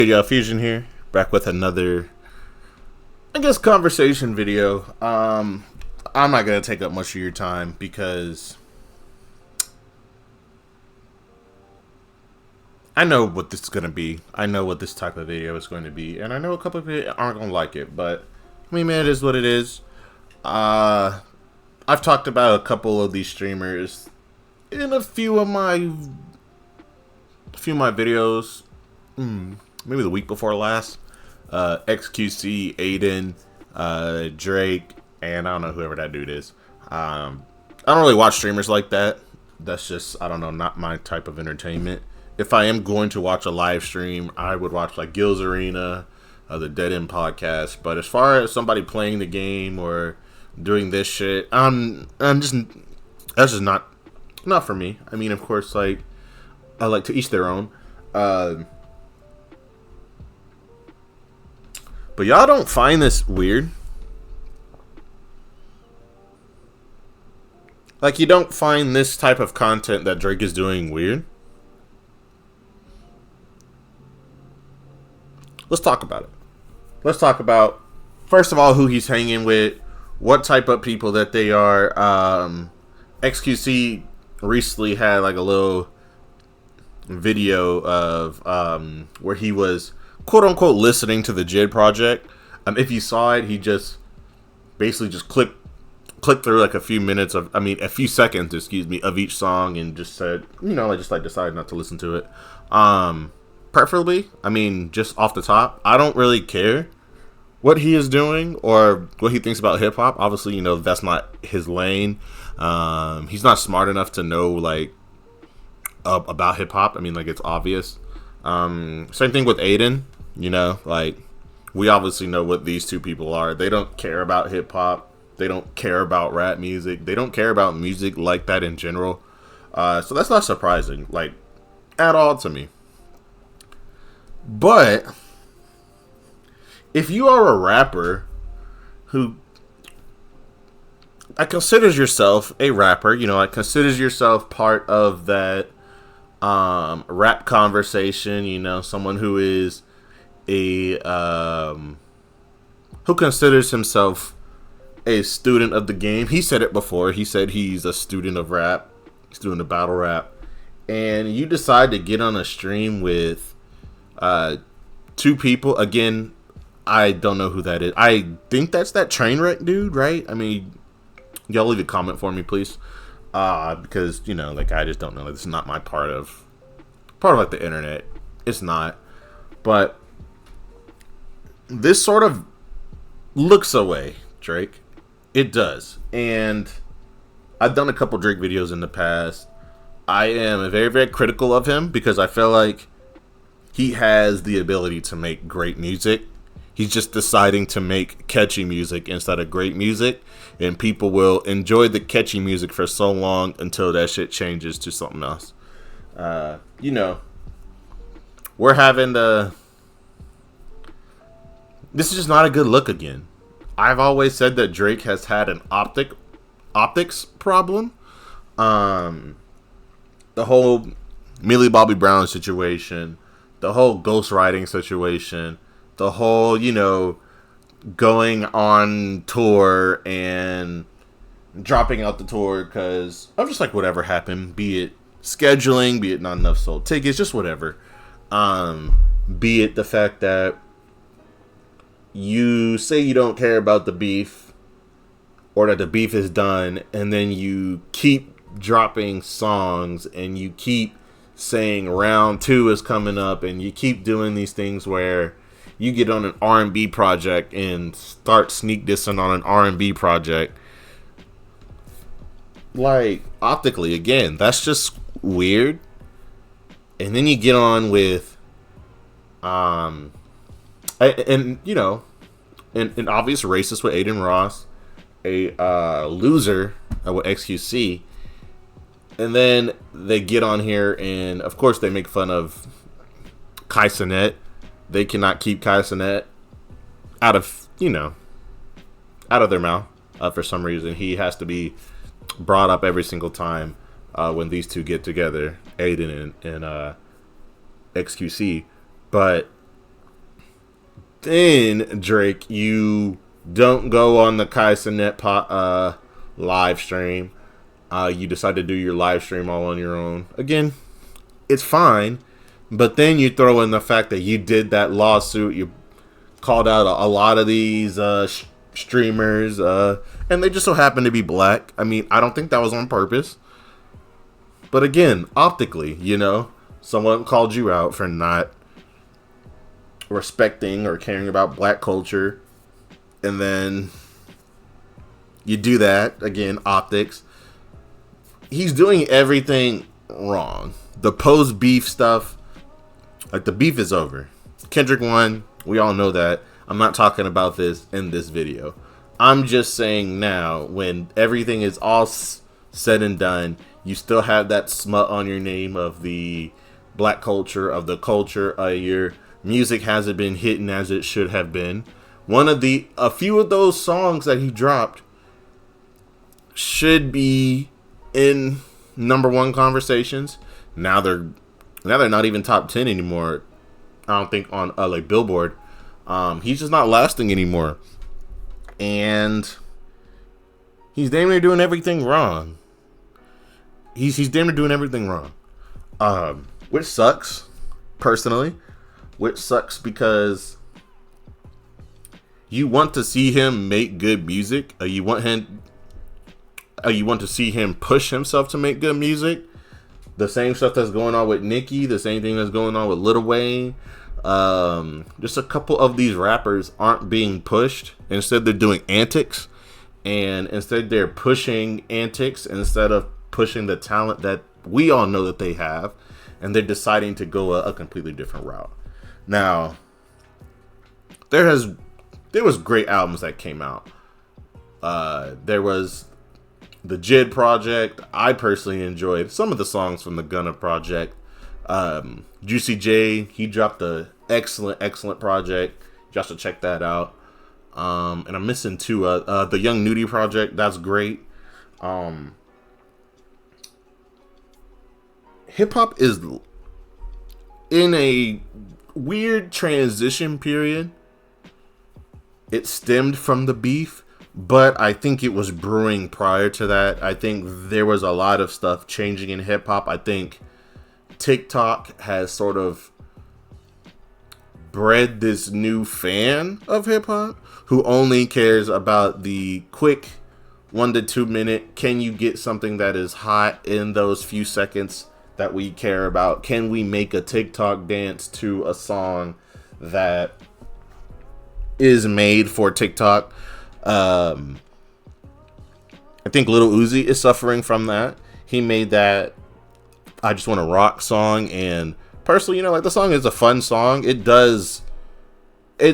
Fusion here, back with another, I guess, conversation video. I'm not gonna take up much of your time because I know what this is gonna be. I know what this type of video is going to be, and I know a couple of people aren't gonna like it. But I mean, man, it is what it is. I've talked about a couple of these streamers in a few of my videos. Maybe the week before last. XQC, Aiden, Drake, and I don't know whoever that dude is. I don't really watch streamers like that. That's just, I don't know, not my type of entertainment. If I am going to watch a live stream, I would watch like Gil's Arena, the Dead End podcast. But as far as somebody playing the game or doing this shit, that's just not for me. I mean, of course, like, I like to each their own. But y'all don't find this weird? Like, you don't find this type of content that Drake is doing weird? Let's talk about it. Let's talk about, first of all, who he's hanging with, what type of people that they are. XQC recently had like a little video of where he was quote unquote listening to the JID project. If you saw it, he just basically just clicked through like a few seconds, of each song and just said, decided not to listen to it. Preferably, just off the top, I don't really care what he is doing or what he thinks about hip hop. Obviously, that's not his lane. He's not smart enough to know about hip hop. It's obvious. Same thing with Aiden. We obviously know what these two people are. They don't care about hip hop. They don't care about rap music. They don't care about music like that in general. So that's not surprising, at all to me. But if you are a rapper who considers yourself a rapper, considers yourself part of that rap conversation, someone who is who considers himself a student of the game. He said it before. He said he's a student of rap, student of battle rap. And you decide to get on a stream with two people. Again, I don't know who that is. I think that's that Trainwreck dude, right? Y'all leave a comment for me, please. Because, I just don't know. This is not my part of the internet. It's not. But this sort of looks away, Drake. It does. And I've done a couple Drake videos in the past. I am very, very critical of him because I feel like he has the ability to make great music. He's just deciding to make catchy music instead of great music. And people will enjoy the catchy music for so long until that shit changes to something else. We're having this is just not a good look again. I've always said that Drake has had an optics problem. The whole Millie Bobby Brown situation, the whole ghostwriting situation, the whole, going on tour and dropping out the tour because of just whatever happened, be it scheduling, be it not enough sold tickets, just whatever. Be it the fact that you say you don't care about the beef or that the beef is done, and then you keep dropping songs and you keep saying round 2 is coming up, and you keep doing these things where you get on an R&B project and start sneak dissing on an R&B project. Optically, again, that's just weird. And then you get on with an obvious racist with Aiden Ross, a loser with XQC, and then they get on here and of course they make fun of Kai Cenat. They cannot keep Kai Cenat out of their mouth for some reason. He has to be brought up every single time when these two get together, Aiden and XQC. But Then, Drake, you don't go on the Kaisenet live stream. You decide to do your live stream all on your own. Again, it's fine. But then you throw in the fact that you did that lawsuit. You called out a lot of these streamers. And they just so happen to be black. I mean, I don't think that was on purpose. But again, optically, someone called you out for not respecting or caring about black culture. And then you do that. Again, optics. He's doing everything wrong. The post-beef stuff, like the beef is over. Kendrick won. We all know that. I'm not talking about this in this video. I'm just saying now, when everything is all said and done, you still have that smut on your name of the black culture, of the culture. Your music hasn't been hitting as it should have been. A few of those songs that he dropped should be in #1 conversations. Now they're not even top 10 anymore. I don't think on like Billboard. He's just not lasting anymore, and he's damn near doing everything wrong. He's damn near doing everything wrong, which sucks personally. Which sucks because you want to see him make good music. You want to see him push himself to make good music. The same stuff that's going on with Nicki, the same thing that's going on with Lil Wayne. Just a couple of these rappers aren't being pushed. Instead, they're doing antics. And instead, they're pushing antics instead of pushing the talent that we all know that they have. And they're deciding to go a completely different route. Now, there was great albums that came out. There was the Jid Project. I personally enjoyed some of the songs from the Gunna Project. Juicy J, he dropped a excellent project. You should check that out. And I'm missing two. The Young Nudie Project, that's great. Hip hop is in a weird transition period. It stemmed from the beef, but I think it was brewing prior to that. I think there was a lot of stuff changing in hip hop. I think TikTok has sort of bred this new fan of hip hop who only cares about the quick 1 to 2 minute. Can you get something that is hot in those few seconds that we care about? Can we make a TikTok dance to a song that is made for TikTok? I think Lil Uzi is suffering from that. He made that I Just Want to Rock song, and personally, like, the song is a fun song. It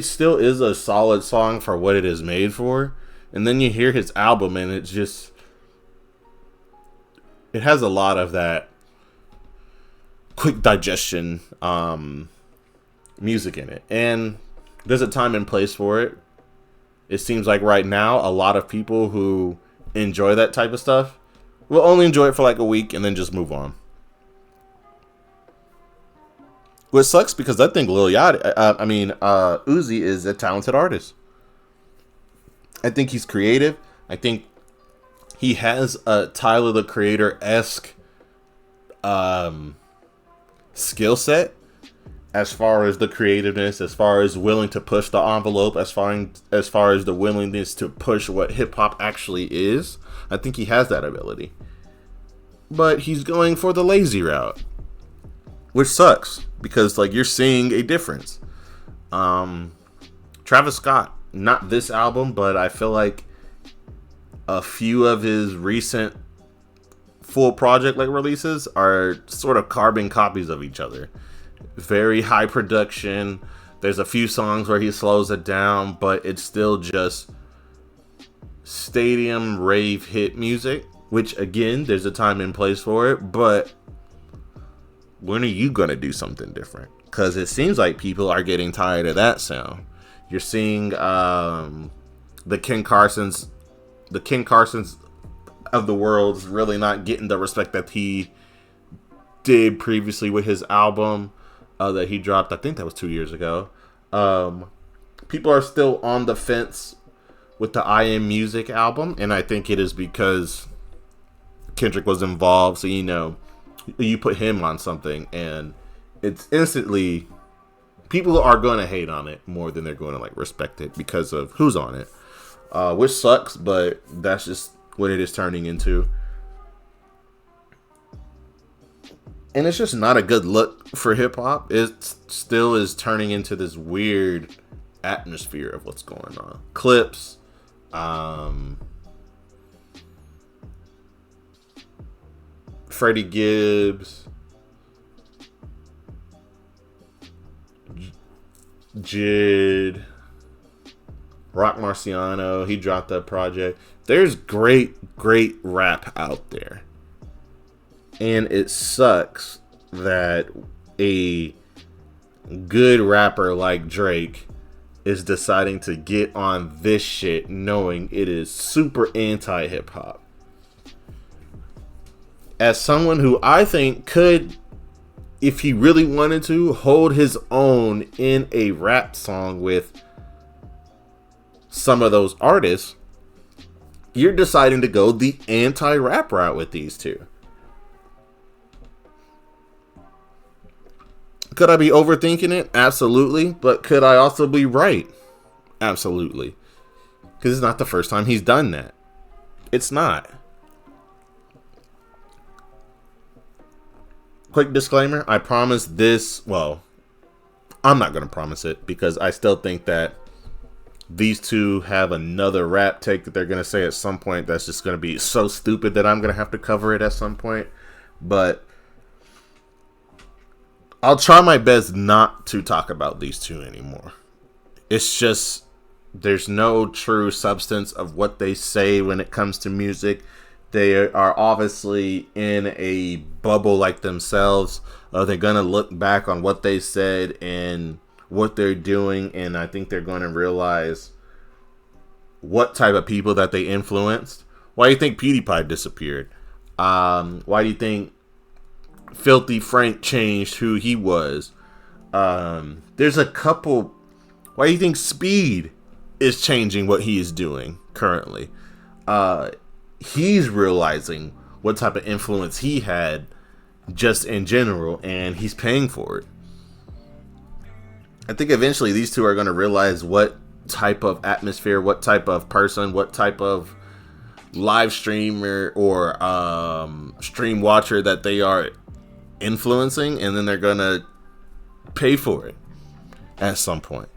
still is a solid song for what it is made for. And then you hear his album, and it has a lot of that quick digestion music in it. And there's a time and place for it. It seems like right now, a lot of people who enjoy that type of stuff will only enjoy it for like a week and then just move on. Which sucks because I think Uzi is a talented artist. I think he's creative. I think he has a Tyler the Creator-esque skill set as far as the creativeness, as far as willing to push the envelope, as far as the willingness to push what hip hop actually is. I think he has that ability. But he's going for the lazy route, which sucks because like you're seeing a difference. Travis Scott, not this album, but I feel like a few of his recent full project like releases are sort of carbon copies of each other. Very high production. There's a few songs where he slows it down, but it's still just stadium rave hit music, which again, there's a time and place for it, but when are you going to do something different? Because it seems like people are getting tired of that sound. You're seeing the Ken Carsons of the world's really not getting the respect that he did previously with his album that he dropped. I think that was 2 years ago. people are still on the fence with the I Am Music album, and I think it is because Kendrick was involved. So, you put him on something, and it's instantly, people are going to hate on it more than they're going to respect it because of who's on it, which sucks, but that's just what it is turning into. And it's just not a good look for hip hop. It still is turning into this weird atmosphere of what's going on. Clips, Freddie Gibbs, Jid, Rock Marciano, he dropped that project. There's great rap out there. And it sucks that a good rapper like Drake is deciding to get on this shit knowing it is super anti-hip hop. As someone who I think could, if he really wanted to, hold his own in a rap song with some of those artists, you're deciding to go the anti-rap route with these two. Could I be overthinking it? Absolutely. But could I also be right? Absolutely. Because it's not the first time he's done that. It's not. Quick disclaimer. I promise this. Well, I'm not going to promise it because I still think that these two have another rap take that they're going to say at some point that's just going to be so stupid that I'm going to have to cover it at some point. But I'll try my best not to talk about these two anymore. It's just, there's no true substance of what they say when it comes to music. They are obviously in a bubble like themselves. They're going to look back on what they said and what they're doing, and I think they're going to realize what type of people that they influenced. Why do you think PewDiePie disappeared? Why do you think Filthy Frank changed who he was? There's a couple. Why do you think Speed is changing what he is doing currently? He's realizing what type of influence he had just in general, and he's paying for it. I think eventually these two are going to realize what type of atmosphere, what type of person, what type of live streamer or stream watcher that they are influencing, and then they're gonna pay for it at some point,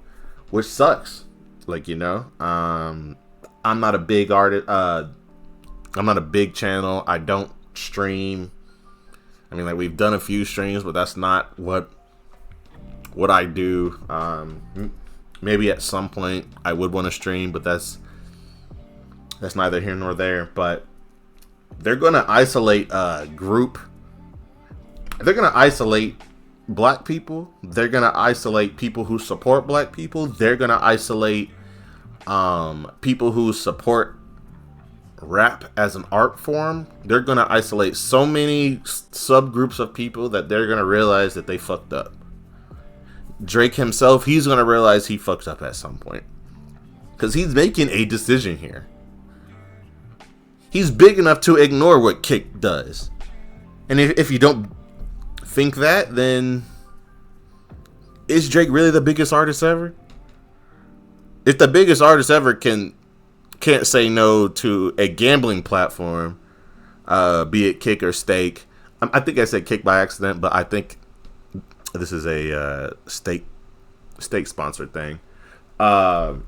which sucks. I'm not a big artist. I'm not a big channel. I don't stream. I mean, we've done a few streams, but that's not what I do. Maybe at some point I would want to stream, but that's neither here nor there. But they're gonna isolate a group. They're going to isolate black people. They're going to isolate people who support black people. They're going to isolate people who support rap as an art form. They're going to isolate so many subgroups of people that they're going to realize that they fucked up. Drake himself, he's going to realize he fucked up at some point. Because he's making a decision here. He's big enough to ignore what Kick does. And if you don't think that, then is Drake really the biggest artist ever? If the biggest artist ever can't say no to a gambling platform, be it Kick or Stake. I think I said Kick by accident, but I think this is a Stake sponsored thing. What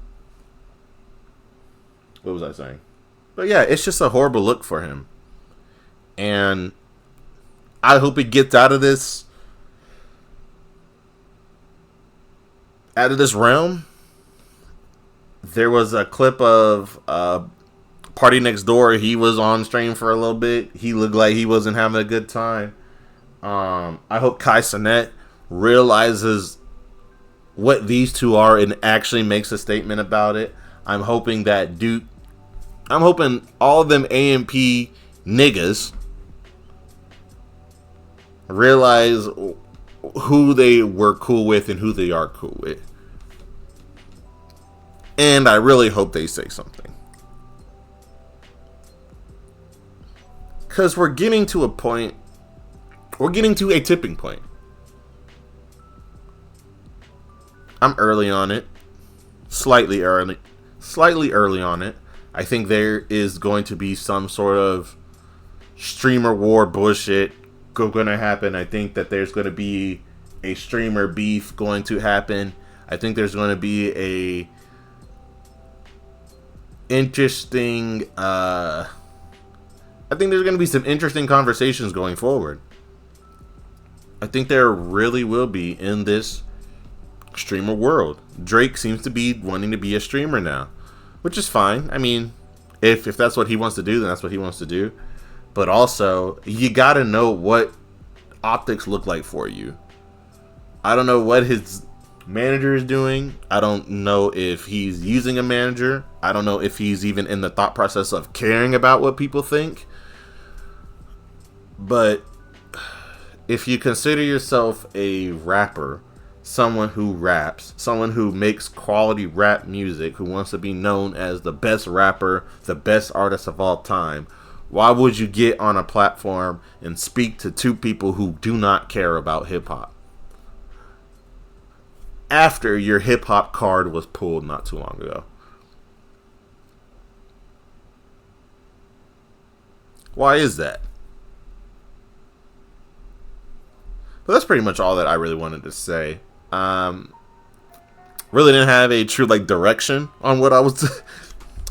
was I saying? But yeah, it's just a horrible look for him, and I hope he gets out of this realm. There was a clip of Party Next Door. He was on stream for a little bit. He looked like he wasn't having a good time. I hope Kai Cenat realizes what these two are and actually makes a statement about it. I'm hoping all of them AMP niggas realize who they were cool with and who they are cool with. And I really hope they say something. Because we're getting to a point, we're getting to a tipping point. I'm early on it. Slightly early on it. I think there is going to be some sort of streamer war bullshit going to happen. I think that there's going to be a streamer beef going to happen. I think there's going to be a interesting I think there's going to be some interesting conversations going forward. I think there really will be in this streamer world. Drake seems to be wanting to be a streamer now, which is fine. I mean, if that's what he wants to do, then that's what he wants to do. But also, you got to know what optics look like for you. I don't know what his manager is doing. I don't know if he's using a manager. I don't know if he's even in the thought process of caring about what people think. But if you consider yourself a rapper, someone who raps, someone who makes quality rap music, who wants to be known as the best rapper, the best artist of all time, why would you get on a platform and speak to two people who do not care about hip-hop? After your hip-hop card was pulled not too long ago. Why is that? But that's pretty much all that I really wanted to say. Really didn't have a true direction on what I was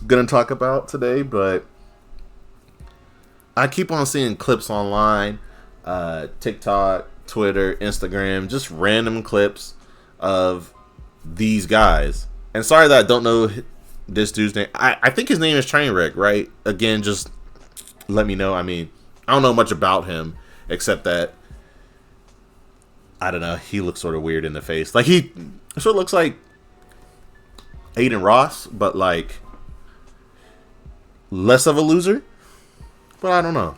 gonna talk about today, but I keep on seeing clips online, TikTok, Twitter, Instagram, just random clips of these guys. And sorry that I don't know this dude's name. I think his name is Trainwreck, right? Again, just let me know. I mean, I don't know much about him except that, I don't know, he looks sort of weird in the face. He sort of looks like Aiden Ross, but less of a loser. But I don't know.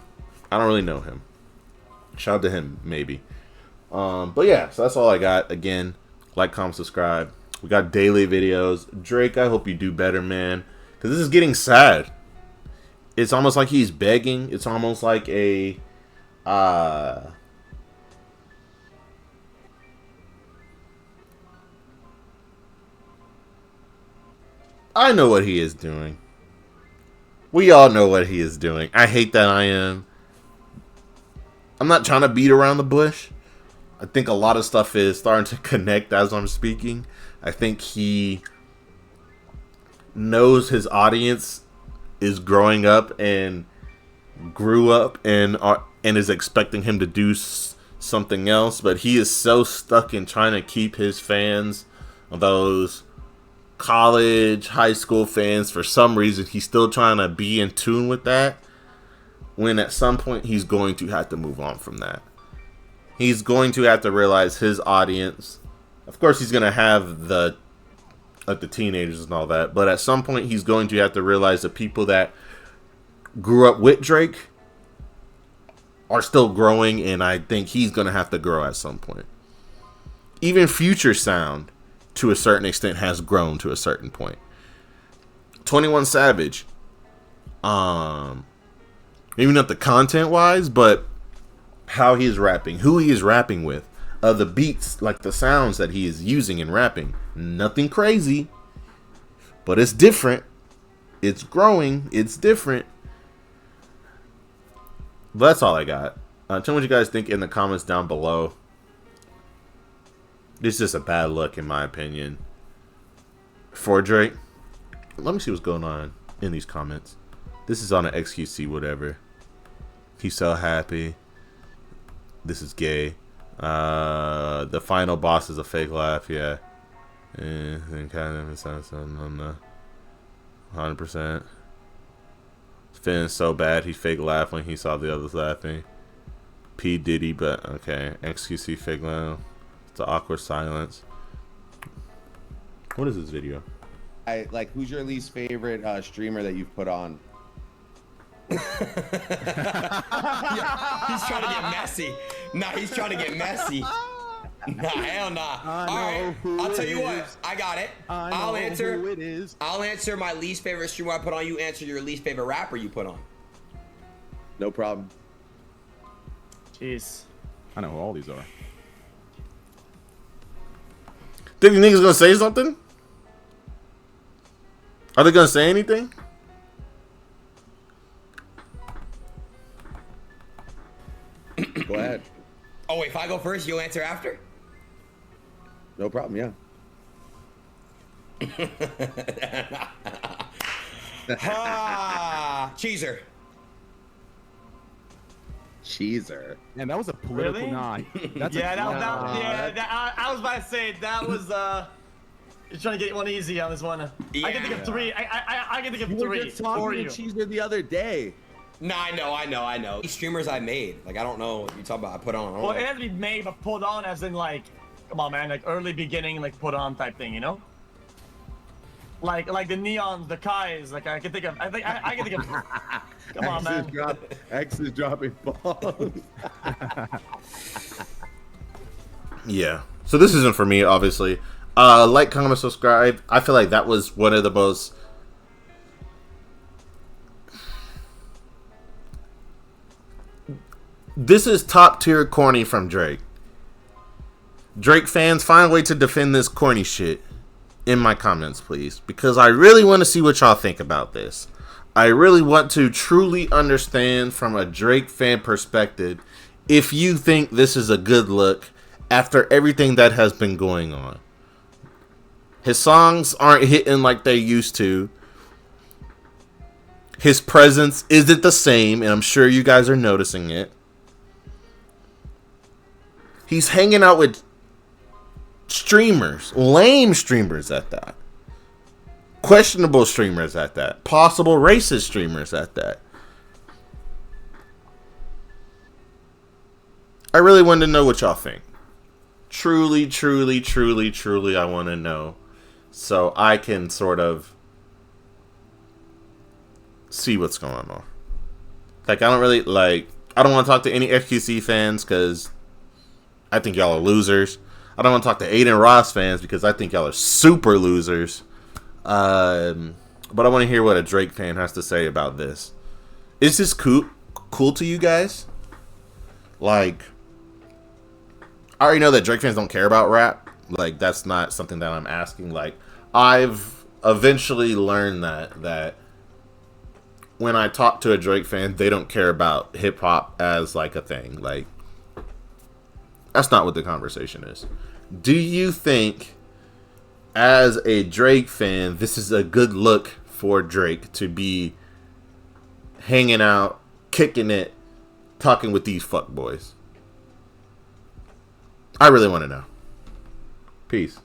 I don't really know him. Shout out to him, maybe. But yeah, so that's all I got. Again, like, comment, subscribe. We got daily videos. Drake, I hope you do better, man. Because this is getting sad. It's almost like he's begging. It's almost like a... I know what he is doing. We all know what he is doing. I hate that I am. I'm not trying to beat around the bush. I think a lot of stuff is starting to connect as I'm speaking. I think he knows his audience is growing up and grew up and is expecting him to do something else. But he is so stuck in trying to keep his fans, those college, high school fans. For some reason, he's still trying to be in tune with that, when at some point he's going to have to move on from that. He's going to have to realize his audience, of course he's going to have the teenagers and all that, but at some point he's going to have to realize the people that grew up with Drake are still growing, and I think he's going to have to grow at some point. Even Future sound, to a certain extent, has grown to a certain point. 21 Savage, maybe not the content wise, but how he is rapping, who he is rapping with, the beats, the sounds that he is using in rapping. Nothing crazy, but it's different. It's growing. It's different. But that's all I got. Tell me what you guys think in the comments down below. It's just a bad look, in my opinion, for Drake. Let me see what's going on in these comments. This is on an XQC whatever. He's so happy. This is gay. The final boss is a fake laugh. Yeah. And kind of sounds on the 100%. Feeling so bad he fake laughed when he saw the others laughing. P Diddy, but okay. XQC fake laugh. It's an awkward silence. What is this video? Who's your least favorite streamer that you've put on? Yeah, he's trying to get messy. Nah, he's trying to get messy. Nah, hell nah. I All know right, who I'll tell it you what. is. I got it. I I'll know answer. who it is. I'll answer my least favorite streamer I put on. You answer your least favorite rapper you put on. No problem. Jeez. I know who all these are. Think you niggas gonna say something? Are they gonna say anything? Go ahead. Oh, wait, if I go first, you'll answer after? No problem. Yeah. Cheeser. Cheeser. Man, that was a political Really? nod. That's Yeah, a I was about to say that was you're trying to get one easy on this one. I can think of three. I can think of You were three just talking for to you. Cheeser the other day. No, I know. These streamers I made, like, I don't know what you talk about. I put on. I don't Well, know. it has to be made, but put on as in like, come on, man, like early beginning, like put on type thing, you know? Like the neons, the Kais, like I can think of. I can think of. Come on, man. X is dropping balls. Yeah. So this isn't for me, obviously. Like, comment, subscribe. I feel like that was one of the most. This is top tier corny from Drake. Drake fans, find a way to defend this corny shit in my comments, please. Because I really want to see what y'all think about this. I really want to truly understand from a Drake fan perspective if you think this is a good look after everything that has been going on. His songs aren't hitting like they used to. His presence isn't the same, and I'm sure you guys are noticing it. He's hanging out with streamers, lame streamers at that, questionable streamers at that, possible racist streamers at that. I really want to know what y'all think. Truly, I want to know so I can sort of see what's going on. Like, I don't want to talk to any FQC fans because I think y'all are losers. I don't want to talk to Aiden Ross fans because I think y'all are super losers. But I want to hear what a Drake fan has to say about this. Is this cool to you guys? Like, I already know that Drake fans don't care about rap. Like, that's not something that I'm asking. Like, I've eventually learned that when I talk to a Drake fan, they don't care about hip hop as like a thing. Like, that's not what the conversation is. Do you think, as a Drake fan, this is a good look for Drake to be hanging out, kicking it, talking with these fuckboys? I really want to know. Peace.